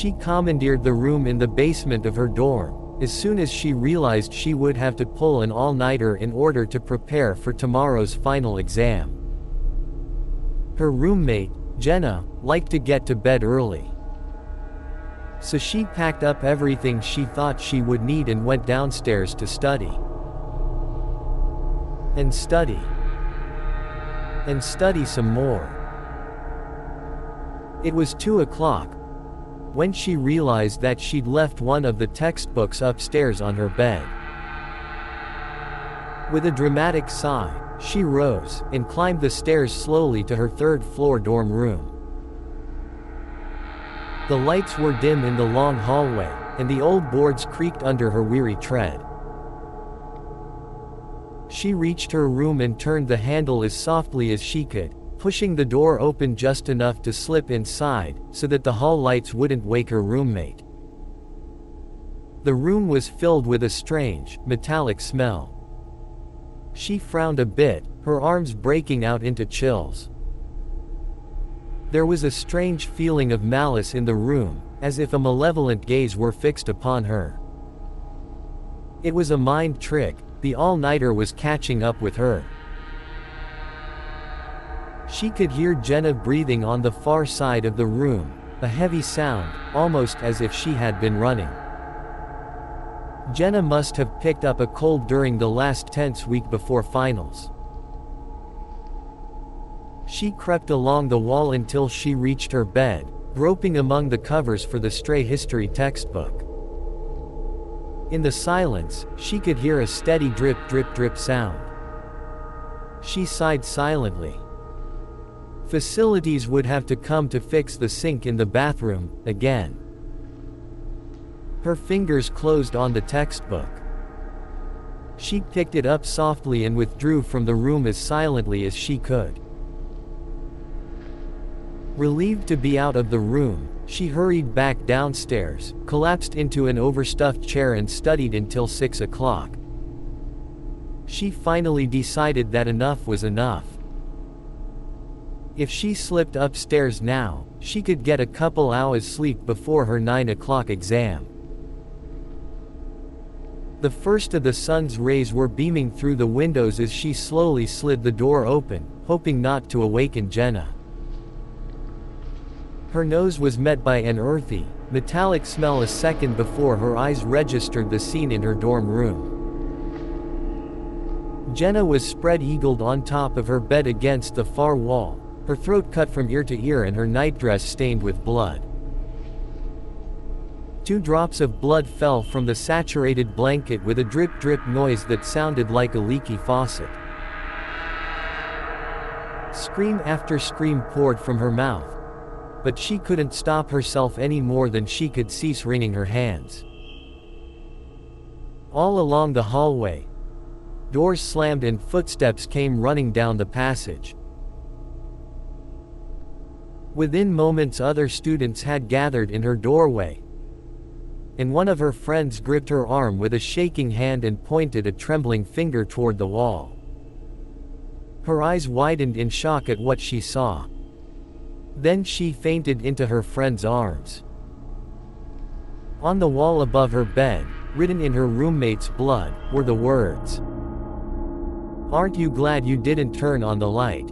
She commandeered the room in the basement of her dorm, as soon as she realized she would have to pull an all-nighter in order to prepare for tomorrow's final exam. Her roommate, Jenna, liked to get to bed early. So she packed up everything she thought she would need and went downstairs to study. And study. And study some more. It was 2 o'clock when she realized that she'd left one of the textbooks upstairs on her bed. With a dramatic sigh, she rose and climbed the stairs slowly to her third-floor dorm room. The lights were dim in the long hallway, and the old boards creaked under her weary tread. She reached her room and turned the handle as softly as she could, pushing the door open just enough to slip inside, so that the hall lights wouldn't wake her roommate. The room was filled with a strange, metallic smell. She frowned a bit, her arms breaking out into chills. There was a strange feeling of malice in the room, as if a malevolent gaze were fixed upon her. It was a mind trick, the all-nighter was catching up with her. She could hear Jenna breathing on the far side of the room, a heavy sound, almost as if she had been running. Jenna must have picked up a cold during the last tense week before finals. She crept along the wall until she reached her bed, groping among the covers for the stray history textbook. In the silence, she could hear a steady drip drip drip sound. She sighed silently. Facilities would have to come to fix the sink in the bathroom, again. Her fingers closed on the textbook. She picked it up softly and withdrew from the room as silently as she could. Relieved to be out of the room, she hurried back downstairs, collapsed into an overstuffed chair and studied until 6 o'clock. She finally decided that enough was enough. If she slipped upstairs now, she could get a couple hours sleep before her 9 o'clock exam. The first of the sun's rays were beaming through the windows as she slowly slid the door open, hoping not to awaken Jenna. Her nose was met by an earthy, metallic smell a second before her eyes registered the scene in her dorm room. Jenna was spread-eagled on top of her bed against the far wall, her throat cut from ear to ear and her nightdress stained with blood. 2 drops of blood fell from the saturated blanket with a drip-drip noise that sounded like a leaky faucet. Scream after scream poured from her mouth, but she couldn't stop herself any more than she could cease wringing her hands. All along the hallway, doors slammed and footsteps came running down the passage. Within moments other students had gathered in her doorway, and one of her friends gripped her arm with a shaking hand and pointed a trembling finger toward the wall. Her eyes widened in shock at what she saw. Then she fainted into her friend's arms. On the wall above her bed, written in her roommate's blood, were the words, "Aren't you glad you didn't turn on the light?"